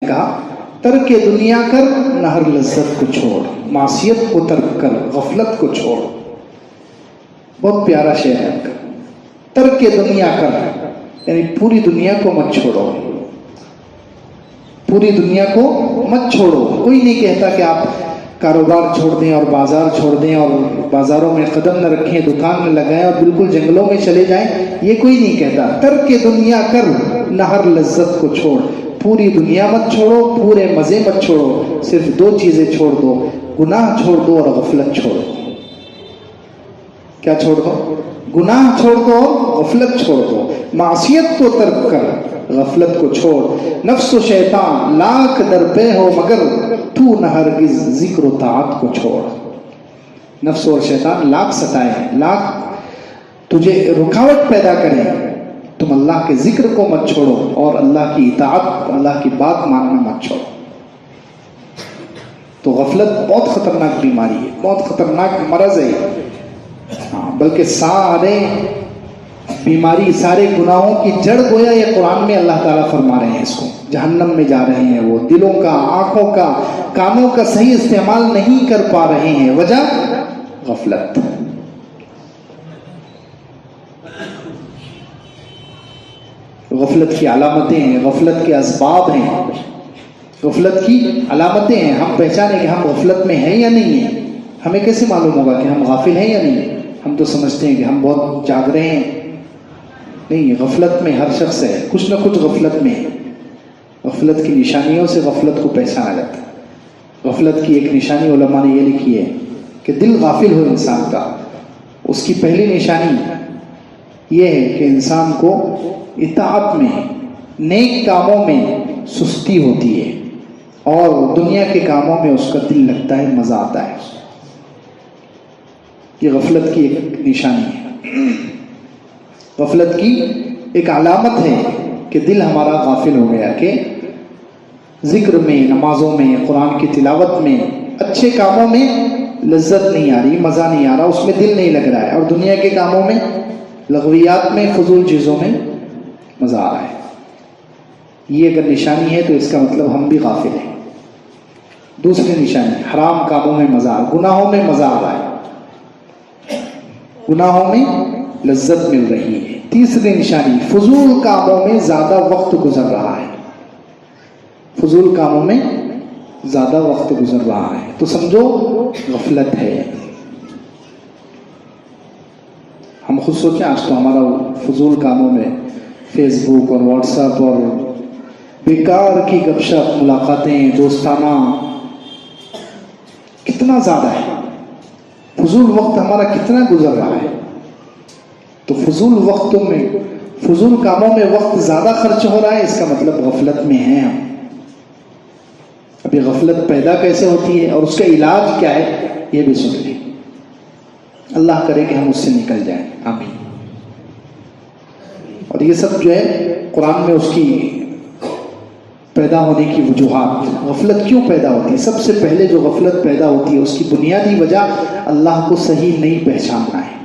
کہا ترک دنیا کر نہ ہر لذت کو چھوڑ، معصیت کو ترک کر غفلت کو چھوڑ. بہت پیارا شعر ہے کا. ترک دنیا کر یعنی پوری دنیا کو مت چھوڑو، پوری دنیا کو مت چھوڑو. کوئی نہیں کہتا کہ آپ کاروبار چھوڑ دیں اور بازار چھوڑ دیں اور بازاروں میں قدم نہ رکھیں، دکان نہ لگائیں اور بالکل جنگلوں میں چلے جائیں، یہ کوئی نہیں کہتا. ترک دنیا کر نہ ہر لذت کو چھوڑ. پوری دنیا مت چھوڑو، پورے مزے مت چھوڑو، صرف دو چیزیں چھوڑ دو، گناہ چھوڑ دو اور غفلت چھوڑ دو. کیا چھوڑ دو؟ گناہ چھوڑ دو اور غفلت چھوڑ دو. معصیت کو ترک کر غفلت کو چھوڑ. نفس و شیطان لاکھ در پہ ہو مگر تو نہ ہرگز ذکر و طاعت کو چھوڑ. نفس اور شیطان لاکھ ستائیں، لاکھ تجھے رکاوٹ پیدا کریں، تم اللہ کے ذکر کو مت چھوڑو اور اللہ کی اطاعت، اللہ کی بات ماننا مت چھوڑو. تو غفلت بہت خطرناک بیماری ہے، بہت خطرناک مرض ہے. بلکہ سارے بیماری، سارے گناہوں کی جڑ گویا یہ قرآن میں اللہ تعالیٰ فرما رہے ہیں، اس کو جہنم میں جا رہے ہیں وہ. دلوں کا، آنکھوں کا، کانوں کا صحیح استعمال نہیں کر پا رہے ہیں. وجہ غفلت. غفلت کی علامتیں ہیں، غفلت کے اسباب ہیں، غفلت کی علامتیں ہیں. ہم پہچانیں کہ ہم غفلت میں ہیں یا نہیں ہیں. ہمیں کیسے معلوم ہوگا کہ ہم غافل ہیں یا نہیں؟ ہم تو سمجھتے ہیں کہ ہم بہت جاگ رہے ہیں. نہیں، غفلت میں ہر شخص ہے، کچھ نہ کچھ غفلت میں ہے. غفلت کی نشانیوں سے غفلت کو پہچانا جاتا ہے. غفلت کی ایک نشانی علماء نے یہ لکھی ہے کہ دل غافل ہو انسان کا. اس کی پہلی نشانی یہ ہے کہ انسان کو اطاعت میں، نیک کاموں میں سستی ہوتی ہے اور دنیا کے کاموں میں اس کا دل لگتا ہے، مزہ آتا ہے. یہ غفلت کی ایک نشانی ہے، غفلت کی ایک علامت ہے کہ دل ہمارا غافل ہو گیا، کہ ذکر میں، نمازوں میں، قرآن کی تلاوت میں، اچھے کاموں میں لذت نہیں آ رہی، مزہ نہیں آ رہا، اس میں دل نہیں لگ رہا ہے، اور دنیا کے کاموں میں، لغویات میں، فضول چیزوں میں مزہ آ رہا ہے. یہ اگر نشانی ہے تو اس کا مطلب ہم بھی غافل ہیں. دوسری نشانی، حرام کاموں میں مزہ آ رہا، گناہوں میں مزہ آ رہا ہے، گناہوں میں لذت مل رہی ہے. تیسری نشانی، فضول کاموں میں زیادہ وقت گزر رہا ہے، فضول کاموں میں زیادہ وقت گزر رہا ہے، تو سمجھو غفلت ہے. ہم خود سوچیں، آج تو ہمارا فضول کاموں میں فیس بک اور واٹس ایپ اور بیکار کی گپ شپ، ملاقاتیں، دوستانہ کتنا زیادہ ہے. فضول وقت ہمارا کتنا گزر رہا ہے. تو فضول وقتوں میں، فضول کاموں میں وقت زیادہ خرچ ہو رہا ہے، اس کا مطلب غفلت میں ہیں ہم. اب یہ غفلت پیدا کیسے ہوتی ہے اور اس کا علاج کیا ہے، یہ بھی سن لیں. اللہ کرے کہ ہم اس سے نکل جائیں، آمین. اور یہ سب جو ہے قرآن میں اس کی پیدا ہونے کی وجوہات. غفلت کیوں پیدا ہوتی ہے؟ سب سے پہلے جو غفلت پیدا ہوتی ہے اس کی بنیادی وجہ اللہ کو صحیح نہیں پہچاننا ہے.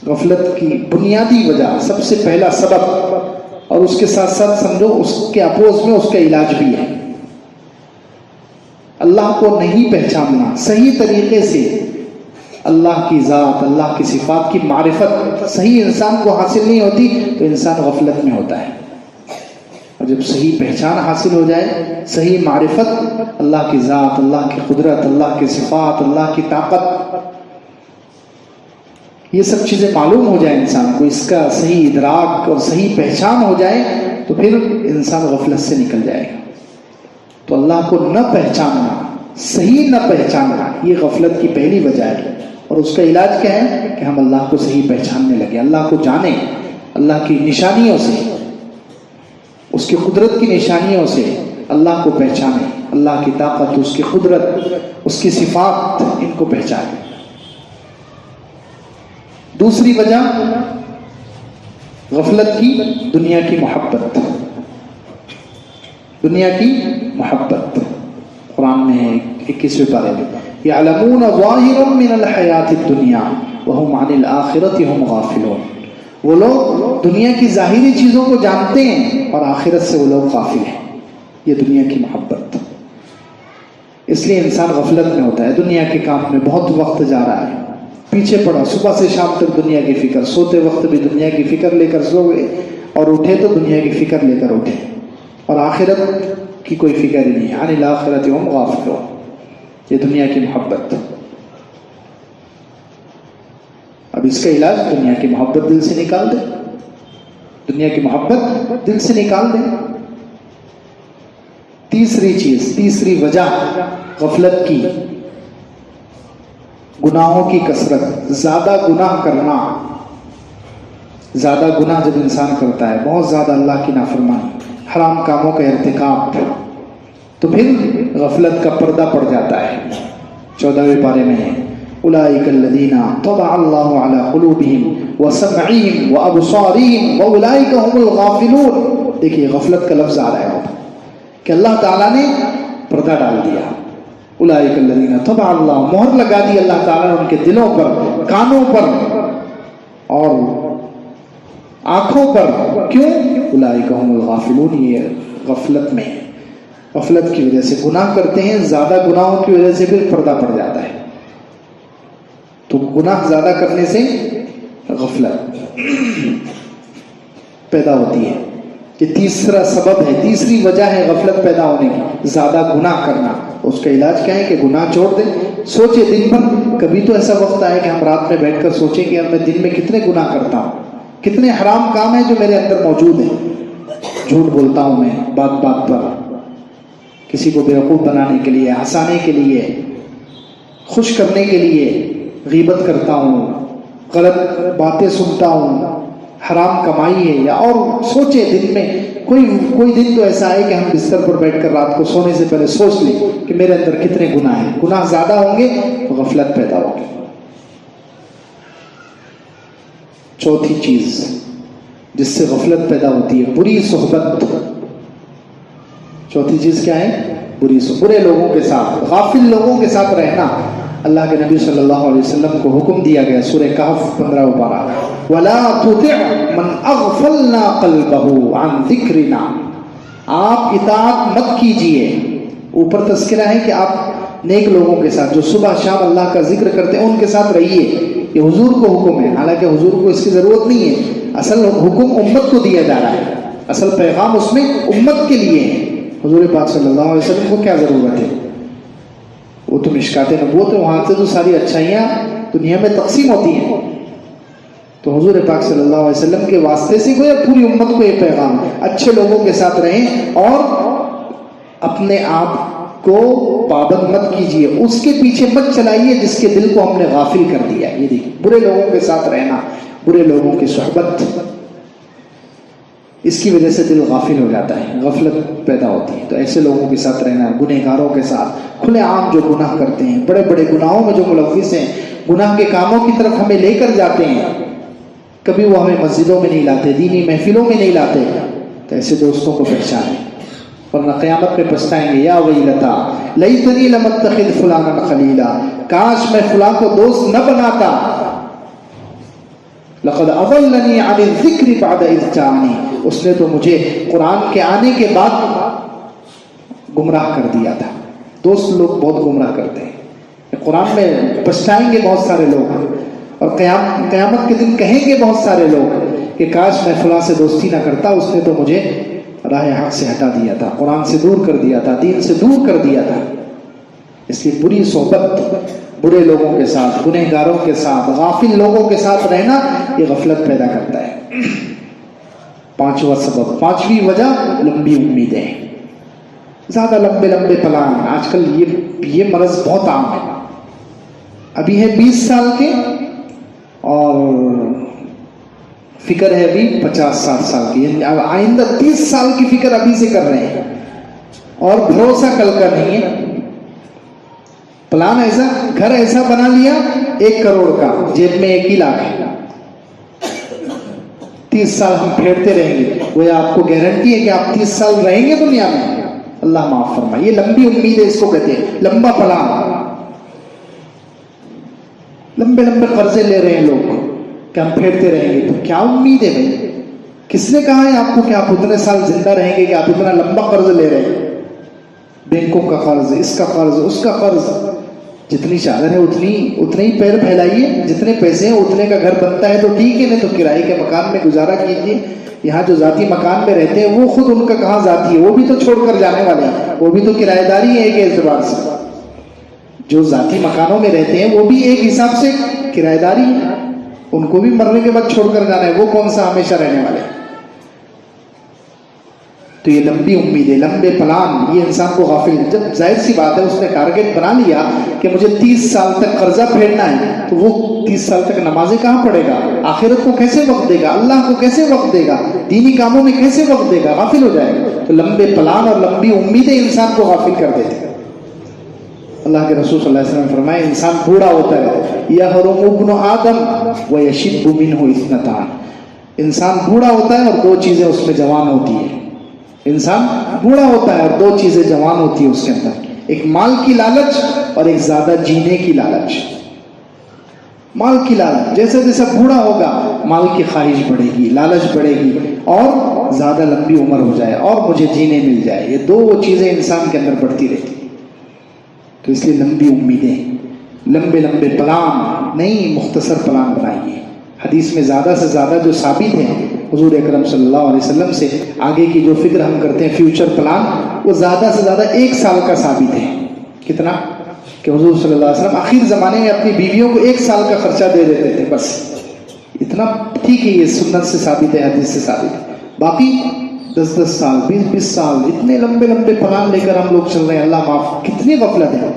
غفلت کی بنیادی وجہ، سب سے پہلا سبب، اور اس کے ساتھ ساتھ سمجھو اس کے اپوز میں اس کا علاج بھی ہے. اللہ کو نہیں پہچاننا، صحیح طریقے سے اللہ کی ذات، اللہ کی صفات کی معرفت صحیح انسان کو حاصل نہیں ہوتی تو انسان غفلت میں ہوتا ہے. اور جب صحیح پہچان حاصل ہو جائے، صحیح معرفت، اللہ کی ذات، اللہ کی قدرت، اللہ کی صفات، اللہ کی طاقت، یہ سب چیزیں معلوم ہو جائے انسان کو، اس کا صحیح ادراک اور صحیح پہچان ہو جائے تو پھر انسان غفلت سے نکل جائے گا. تو اللہ کو نہ پہچاننا، صحیح نہ پہچاننا، یہ غفلت کی پہلی وجہ ہے. اور اس کا علاج کیا ہے کہ ہم اللہ کو صحیح پہچاننے لگے، اللہ کو جانیں، اللہ کی نشانیوں سے، اس کی قدرت کی نشانیوں سے اللہ کو پہچانیں، اللہ کی طاقت، اس کی قدرت، اس کی صفات، ان کو پہچانیں. دوسری وجہ غفلت کی دنیا کی محبت. دنیا کی محبت قرآن میں ہے 21ویں پارے میں، یعلمون ظاہرا من الحیات الدنیا وہم عن الآخرۃ ہم غافلون. وہ لوگ دنیا کی ظاہری چیزوں کو جانتے ہیں اور آخرت سے وہ لوگ غافل ہیں. یہ دنیا کی محبت. اس لیے انسان غفلت میں ہوتا ہے، دنیا کے کام میں بہت وقت جا رہا ہے، پیچھے پڑا، صبح سے شام تک دنیا کی فکر، سوتے وقت بھی دنیا کی فکر لے کر سو گئے اور اٹھے تو دنیا کی فکر لے کر اٹھے، اور آخرت کی کوئی فکر ہی نہیں. عن الآخرۃ ہم غافلون. یہ دنیا کی محبت. اب اس کا علاج دنیا کی محبت دل سے نکال دے، دنیا کی محبت دل سے نکال دے. تیسری چیز، تیسری وجہ غفلت کی، گناہوں کی کثرت، زیادہ گناہ کرنا. زیادہ گناہ جب انسان کرتا ہے، بہت زیادہ اللہ کی نافرمانی، حرام کاموں کا ارتکاب، تو پھر غفلت کا پردہ پڑ جاتا ہے. 14ویں پارے میں ہے اولئک الذین طبع اللہ علی قلوبہم وسمعہم وابصارہم واولئک هم الغافلون. دیکھیے غفلت کا لفظ آ رہا ہے کہ اللہ تعالیٰ نے پردہ ڈال دیا. اولئک الذین طبع اللہ، مہر لگا دی اللہ تعالیٰ نے ان کے دلوں پر، کانوں پر اور آنکھوں پر. کیوں؟ اولئک هم الغافلون. یہ غفلت میں، غفلت کی وجہ سے گناہ کرتے ہیں، زیادہ گناہوں کی وجہ سے پھر پردہ پڑ جاتا ہے. تو گناہ زیادہ کرنے سے غفلت پیدا ہوتی ہے. یہ تیسرا سبب ہے، تیسری وجہ ہے غفلت پیدا ہونے کی، زیادہ گناہ کرنا. اس کا علاج کیا ہے کہ گناہ چھوڑ دیں. سوچے دن بھر، کبھی تو ایسا وقت آئے کہ ہم رات میں بیٹھ کر سوچیں کہ میں دن میں کتنے گناہ کرتا ہوں، کتنے حرام کام ہیں جو میرے اندر موجود ہیں. جھوٹ بولتا ہوں میں بات بات پر، کسی کو بیوقوف بنانے کے لیے، ہنسانے کے لیے، خوش کرنے کے لیے غیبت کرتا ہوں، غلط باتیں سنتا ہوں، حرام کمائی ہے. یا اور سوچے دن میں کوئی دن تو ایسا ہے کہ ہم بستر پر بیٹھ کر رات کو سونے سے پہلے سوچ لیں کہ میرے اندر کتنے گناہ ہیں. گناہ زیادہ ہوں گے تو غفلت پیدا ہوگی. چوتھی چیز جس سے غفلت پیدا ہوتی ہے، بری صحبت. چوتھی چیز کیا ہے؟ بری صحبت، برے لوگوں کے ساتھ، غافل لوگوں کے ساتھ رہنا. اللہ کے نبی صلی اللہ علیہ وسلم کو حکم دیا گیا، سورہ کہف 15 پارہ، وَلَا تُطِعْ مَنْ أَغْفَلْنَا قَلْبَهُ عَنْ ذِكْرِنَا. آپ اطاعت مت کیجئے. اوپر تذکرہ ہے کہ آپ نیک لوگوں کے ساتھ جو صبح شام اللہ کا ذکر کرتے ہیں ان کے ساتھ رہیے. یہ حضور کو حکم ہے، حالانکہ حضور کو اس کی ضرورت نہیں ہے. اصل حکم امت کو دیا جا رہا ہے، اصل پیغام اس میں امت کے لیے ہے. حضور پاک صلی اللہ علیہ وسلم کو کیا ضرورت ہے؟ وہ تو مشکات نبوت ہے، وہاں سے تو ساری اچھائیاں دنیا میں تقسیم ہوتی ہیں. تو حضور پاک صلی اللہ علیہ وسلم کے واسطے سے گویا پوری امت کو یہ پیغام ہے، اچھے لوگوں کے ساتھ رہیں اور اپنے آپ کو پابند مت کیجیے، اس کے پیچھے مت چلائیے جس کے دل کو ہم نے غافل کر دیا. یہ دیکھیں، برے لوگوں کے ساتھ رہنا، برے لوگوں کی صحبت، اس کی وجہ سے دل غافل ہو جاتا ہے، غفلت پیدا ہوتی ہے. تو ایسے لوگوں کے ساتھ رہنا، گنہگاروں کے ساتھ، کھلے عام جو گناہ کرتے ہیں، بڑے بڑے گناہوں میں جو ملوث ہیں، گناہ کے کاموں کی طرف ہمیں لے کر جاتے ہیں، کبھی وہ ہمیں مسجدوں میں نہیں لاتے، دینی محفلوں میں نہیں لاتے، تو ایسے دوستوں کو پہچانیں ورنہ قیامت میں پچھتائیں گے. یا ویلتا لیتنی لم اتخذ فلانا خلیلا، کاش میں فلاں کو دوست نہ بناتا. لقد اضلنی عن الذکر بعد اذ جاءنی، اس نے تو مجھے قرآن کے آنے کے بعد گمراہ کر دیا تھا. دوست لوگ بہت گمراہ کرتے ہیں. قرآن میں پچھتائیں گے بہت سارے لوگ، اور قیامت کے دن کہیں گے بہت سارے لوگ کہ کاش میں فلاں سے دوستی نہ کرتا، اس نے تو مجھے راہ حق سے ہٹا دیا تھا، قرآن سے دور کر دیا تھا، دین سے دور کر دیا تھا. اس لیے بری صحبت، برے لوگوں کے ساتھ، گنہگاروں کے ساتھ، غافل لوگوں کے ساتھ رہنا یہ غفلت پیدا کرتا ہے. پانچواں سبب، پانچویں وجہ، لمبی امیدیں، زیادہ لمبے لمبے پلان. آج کل یہ مرض بہت عام ہے. ابھی ہے 20 سال کے اور فکر ہے ابھی 50-60 سال کی، یعنی آئندہ 30 سال کی فکر ابھی سے کر رہے ہیں اور بھروسہ کل کا نہیں ہے. پلان ایسا، گھر ایسا بنا لیا 1 کروڑ کا، جیب میں 1 ہی لاکھ ہے، 30 سال ہم پھیرتے رہیں گے. وہ آپ کو گارنٹی ہے کہ آپ 30 سال رہیں گے دنیا میں؟ اللہ معاف فرمائے. یہ لمبی امید ہے، اس کو کہتے ہیں لمبا پلان. لمبے لمبے قرضے لے رہے ہیں لوگ کہ ہم پھیرتے رہیں گے. تو کیا امید ہے بھائی؟ کس نے کہا ہے آپ کو کہ آپ اتنے سال زندہ رہیں گے کہ آپ اتنا لمبا قرض لے رہے ہیں؟ بینکوں کا قرض، اس کا قرض، اس کا قرض. جتنی چادر ہے اتنے ہی پیر پھیلائیے، جتنے پیسے ہیں اتنے کا گھر بنتا ہے تو ٹھیک ہے، نہیں تو کرائے کے مکان میں گزارا کیجیے. یہاں جو ذاتی مکان میں رہتے ہیں وہ خود ان کا کہاں ذاتی ہے، وہ بھی تو چھوڑ کر جانے والے ہیں، وہ بھی تو کرایہ داری ہے ایک اعتبار سے. جو ذاتی مکانوں میں رہتے ہیں وہ بھی ایک حساب سے کرایہ داری ہے، ان کو بھی مرنے کے بعد چھوڑ کر جانا ہے، وہ کون سا ہمیشہ رہنے والے ہیں. تو یہ لمبی امید ہے، لمبے پلان، یہ انسان کو غافل. جب ظاہر سی بات ہے اس نے ٹارگٹ بنا لیا کہ مجھے 30 سال تک قرضہ پھیرنا ہے، تو وہ 30 سال تک نمازیں کہاں پڑھے گا، آخرت کو کیسے وقت دے گا، اللہ کو کیسے وقت دے گا، دینی کاموں میں کیسے وقت دے گا، غافل ہو جائے گا. تو لمبے پلان اور لمبی امیدیں انسان کو غافل کر دیتے ہیں. اللہ کے رسول صلی اللہ علیہ وسلم نے فرمایا انسان بوڑھا ہوتا ہے، یحرم ابن آدم ویشب منہ اثنتان، انسان بوڑھا ہوتا ہے اور دو چیزیں اس میں جوان ہوتی ہیں. انسان بوڑھا ہوتا ہے اور دو چیزیں جوان ہوتی ہیں اس کے اندر، ایک مال کی لالچ اور ایک زیادہ جینے کی لالچ. مال کی لالچ، جیسے جیسے بوڑھا ہوگا مال کی خواہش بڑھے گی، لالچ بڑھے گی، اور زیادہ لمبی عمر ہو جائے اور مجھے جینے مل جائے. یہ دو چیزیں انسان کے اندر بڑھتی رہتی. تو اس لیے لمبی امیدیں، لمبے لمبے پلان نہیں، مختصر پلان بنائیے. حدیث میں زیادہ سے زیادہ جو ثابت ہے حضور اکرم صلی اللہ علیہ وسلم سے آگے کی جو فکر ہم کرتے ہیں فیوچر پلان، وہ زیادہ سے زیادہ 1 سال کا ثابت ہے. کتنا کہ حضور صلی اللہ علیہ وسلم آخر زمانے میں اپنی بیویوں کو 1 سال کا خرچہ دے دیتے تھے، بس اتنا. ٹھیک ہے یہ سنت سے ثابت ہے، حدیث سے ثابت ہے، باقی 10 سال 20 سال اتنے لمبے لمبے پلان لے کر ہم لوگ چل رہے ہیں. اللہ معاف، کتنی غفلت ہے.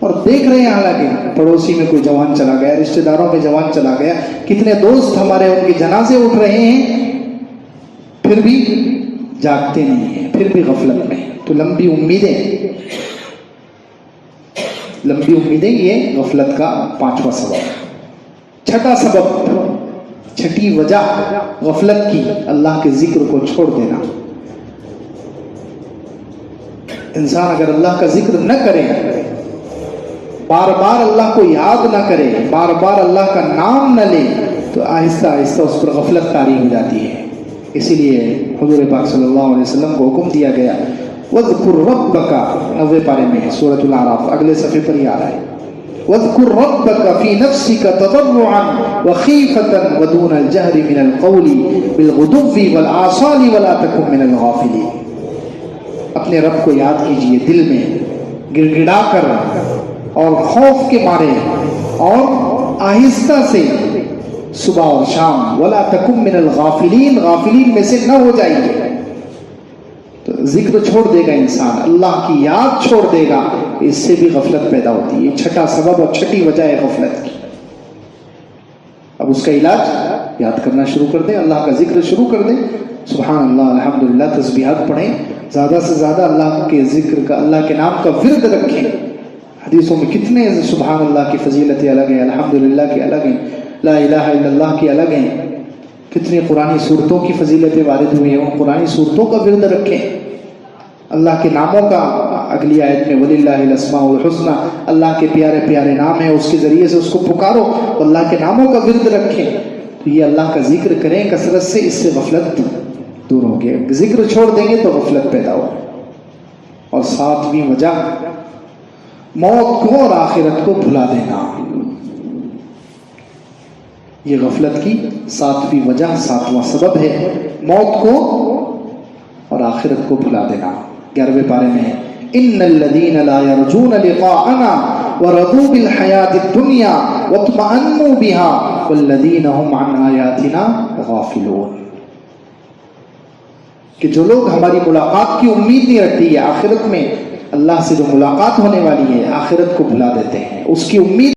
اور دیکھ رہے ہیں حالانکہ پڑوسی میں کوئی جوان چلا گیا، رشتہ داروں میں جوان چلا گیا، کتنے دوست ہمارے ان کے جنازے اٹھ رہے ہیں، پھر بھی جاگتے نہیں ہیں، پھر بھی غفلت میں. تو لمبی امیدیں یہ غفلت کا 5واں سبب. 6واں سبب، 6ٹھی وجہ غفلت کی، اللہ کے ذکر کو چھوڑ دینا. انسان اگر اللہ کا ذکر نہ کرے، بار بار اللہ کو یاد نہ کرے، بار بار اللہ کا نام نہ لے، تو آہستہ آہستہ اس پر غفلت طاری ہو جاتی ہے. اسی لیے حضور پاک صلی اللہ علیہ وسلم کو حکم دیا گیا وَاذْكُرْ رَبَّكَ، 90 پارے میں ہے سورۃ الاعراف، اگلے صفحے پر ہی آ رہا ہے. وَاذْكُرْ رَبَّكَ فِي نَفْسِكَ تَضَرُّعًا وَخِيفَةً وَدُونَ الْجَهْرِ مِنَ الْقَوْلِ بِالْغُدُوِّ وَالْآصَالِ وَلَا تَكُن مِنَ الْغَافِلِينَ. اپنے رب کو یاد کیجئے دل میں گڑ گڑا کر اور خوف کے مارے اور آہستہ سے، صبح اور شام. وَلَا تَكُن مِنَ الْغَافِلِينَ، غافلین میں سے نہ ہو جائیے. تو ذکر چھوڑ دے گا انسان، اللہ کی یاد چھوڑ دے گا، اس سے بھی غفلت پیدا ہوتی ہے. یہ 6ٹھا سبب اور 6ٹھی وجہ ہے غفلت کی. اب اس کا علاج یاد کرنا شروع کر دیں، اللہ کا ذکر شروع کر دیں. سبحان اللہ، الحمدللہ، تسبیحات پڑھیں، زیادہ سے زیادہ اللہ کے ذکر کا، اللہ کے نام کا ورد رکھیں. حدیثوں میں کتنے سبحان اللہ کی فضیلتیں الگ ہیں، الحمدللہ کی الگ ہیں، لا الہ الا اللہ کی الگ ہیں. کتنی قرآنی صورتوں کی فضیلتیں وارد ہوئی ہیں، ان قرآنی صورتوں کا ورد رکھیں. اللہ کے ناموں کا، اگلی آیت میں وَلِلَّهِ الْأَسْمَاءُ الْحُسْنَى، اللہ کے پیارے پیارے نام ہیں، اس کے ذریعے سے اس کو پکارو، اللہ کے ناموں کا ورد رکھیں. تو یہ اللہ کا ذکر کریں کثرت سے، اس سے غفلت دور ہوگی. ذکر چھوڑ دیں گے تو غفلت پیدا ہو. اور 7ویں وجہ موت کو اور آخرت کو بھلا دینا. یہ غفلت کی 7ویں وجہ، 7واں سبب ہے، موت کو اور آخرت کو بھلا دینا. 11ویں پارے میں ہے ان الذين لا يرجون لقاءنا ورضوا بالحياة الدنيا واطمأنوا بها والذين هم عن آياتنا غافلون. کہ جو لوگ ہماری ملاقات کی امید نہیں رکھتی ہے، آخرت میں اللہ سے جو ملاقات ہونے والی ہے، آخرت کو بھلا دیتے ہیں، اس کی امید